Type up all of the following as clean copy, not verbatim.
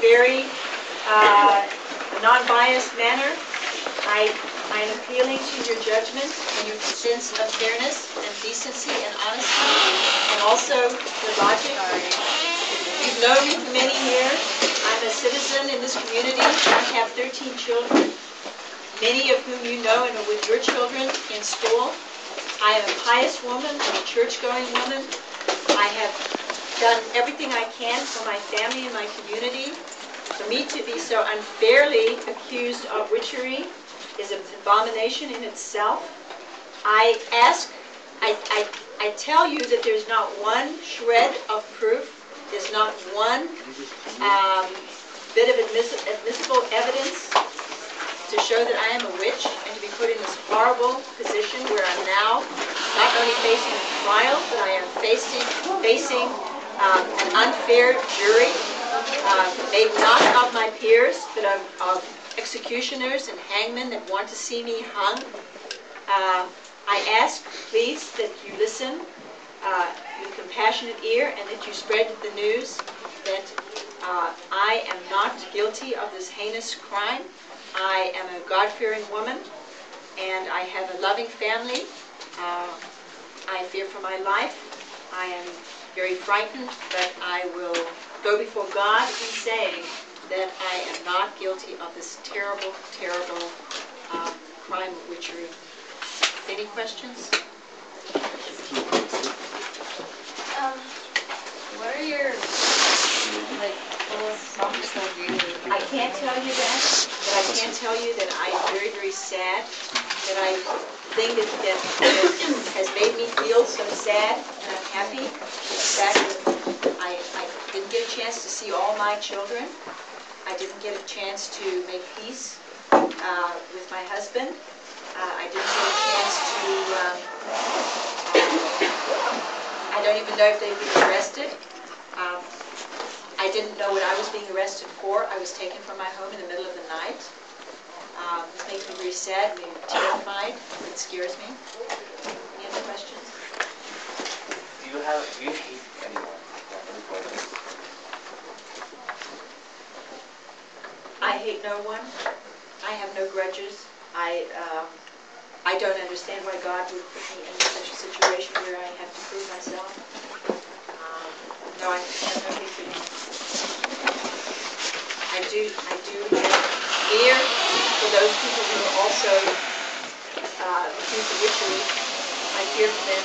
very non-biased manner. I'm appealing to your judgment and your sense of fairness and decency and honesty, and also the logic. You've known me for many years. I'm a citizen in this community. I have 13 children, many of whom you know and are with your children in school. I am a pious woman. I'm a church-going woman. I have done everything I can for my family and my community. For me to be so unfairly accused of witchery is an abomination in itself. I tell you that there's not one shred of proof. There's not one bit of admissible evidence to show that I am a witch and to be put in this horrible position where I'm now not only facing a trial, but I am facing an unfair jury made not of my peers, but of executioners and hangmen that want to see me hung. I ask, please, that you listen with compassionate ear and that you spread the news that I am not guilty of this heinous crime. I am a God-fearing woman, and I have a loving family. I fear for my life. I am very frightened, but I will go before God in saying that I am not guilty of this terrible, terrible crime of witchery. Any questions? What are your, philosophical views? I can't tell you that, but I can tell you that I am very, very sad. That I think that has made me feel so sad and unhappy. The fact that I didn't get a chance to see all my children. I didn't get a chance to make peace with my husband. I didn't get a chance to, I don't even know if they've been arrested. I didn't know what I was being arrested for. I was taken from my home in the middle of the night. This makes me very sad, very terrified. It scares me. Any other questions? Do you hate anyone? I hate no one. I have no grudges. I don't understand why God would put me in such a situation where I have to prove myself. No, I have no hatred. I do have fear for those people who are also accused of witchery. I fear for them.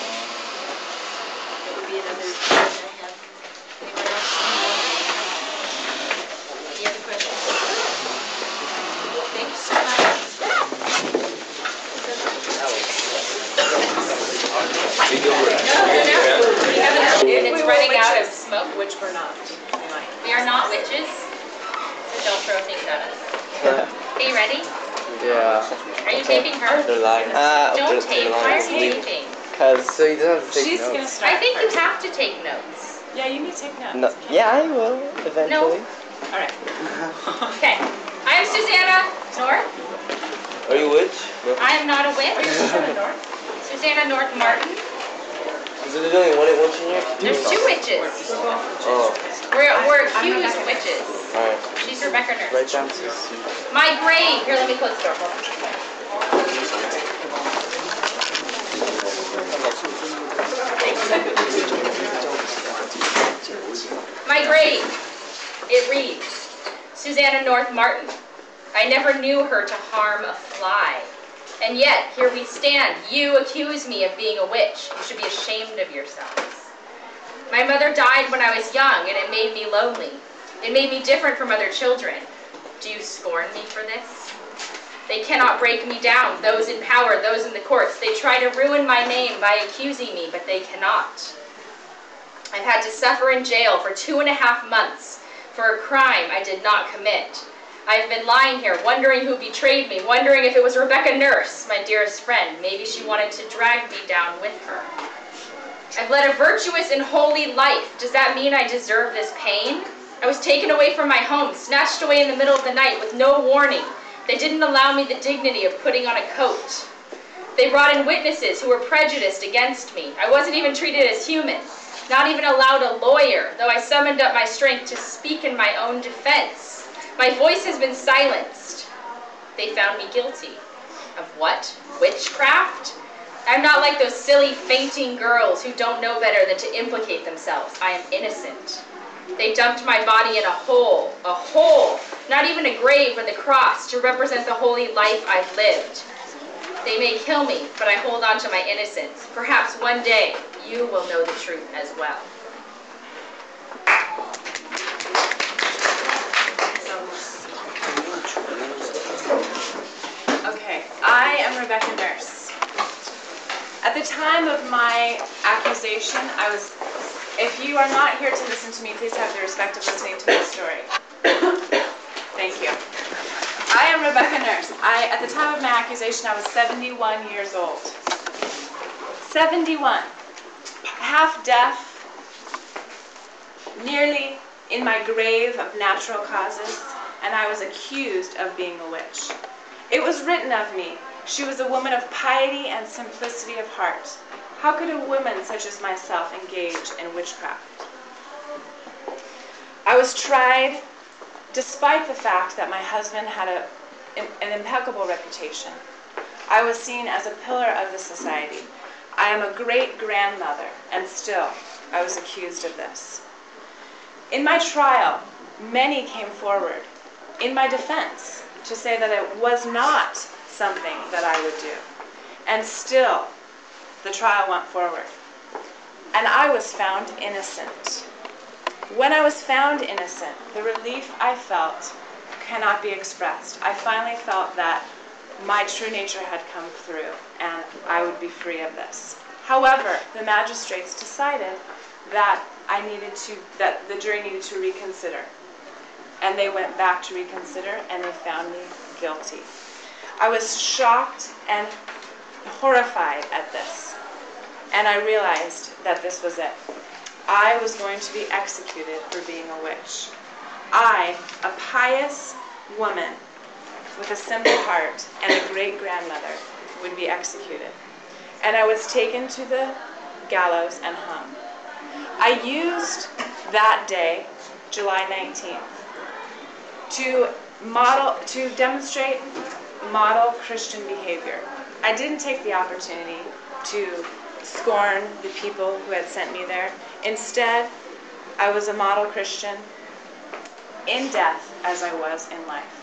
That would be another fear that I have. Anyone else? Any other questions? Thank you so much. It's running out of smoke, which we're not. We are not witches, so don't throw things at us. Are you ready? Yeah. Are you taping her? They're lying. Don't tape. Why are you taping? Because so you don't have to take notes. I think you have to take notes. Yeah, you need to take notes. No. Yeah, I will eventually. No. All right. Okay. I am Susanna North. Are you a witch? I am not a witch. Susanna North? Susanna North Martin. Is there only one witch in here? There's two witches. Oh. We're accused witches. Alright. She's Rebecca Nurse. Right down to My grave. Here, let me close the door. Hold on. My grave. It reads, Susanna North Martin. I never knew her to harm a fly. And yet, here we stand. You accuse me of being a witch. You should be ashamed of yourselves. My mother died when I was young, and it made me lonely. It made me different from other children. Do you scorn me for this? They cannot break me down, those in power, those in the courts. They try to ruin my name by accusing me, but they cannot. I've had to suffer in jail for 2.5 months for a crime I did not commit. I've been lying here, wondering who betrayed me, wondering if it was Rebecca Nurse, my dearest friend. Maybe she wanted to drag me down with her. I've led a virtuous and holy life. Does that mean I deserve this pain? I was taken away from my home, snatched away in the middle of the night with no warning. They didn't allow me the dignity of putting on a coat. They brought in witnesses who were prejudiced against me. I wasn't even treated as human. not even allowed a lawyer, though I summoned up my strength to speak in my own defense. My voice has been silenced. They found me guilty. Of what? Witchcraft? I'm not like those silly fainting girls who don't know better than to implicate themselves. I am innocent. They dumped my body in a hole, not even a grave with a cross to represent the holy life I've lived. They may kill me, but I hold on to my innocence. Perhaps one day you will know the truth as well. Okay, I am Rebecca Nurse. At the time of my accusation, if you are not here to listen to me, please have the respect of listening to my story. Thank you. I am Rebecca Nurse. At the time of my accusation, I was 71 years old. 71. Half deaf, nearly in my grave of natural causes, and I was accused of being a witch. It was written of me, she was a woman of piety and simplicity of heart. How could a woman such as myself engage in witchcraft? I was tried despite the fact that my husband had an impeccable reputation. I was seen as a pillar of the society. I am a great-grandmother, and still I was accused of this. In my trial, many came forward in my defense to say that it was not something that I would do. And still, the trial went forward. And I was found innocent. When I was found innocent, the relief I felt cannot be expressed. I finally felt that my true nature had come through and I would be free of this. However, the magistrates decided that that the jury needed to reconsider. And they went back to reconsider and they found me guilty. I was shocked and horrified at this. And I realized that this was it. I was going to be executed for being a witch. I, a pious woman with a simple heart and a great-grandmother, would be executed. And I was taken to the gallows and hung. I used that day, July 19th, to demonstrate model Christian behavior. I didn't take the opportunity to scorn the people who had sent me there. Instead, I was a model Christian in death as I was in life.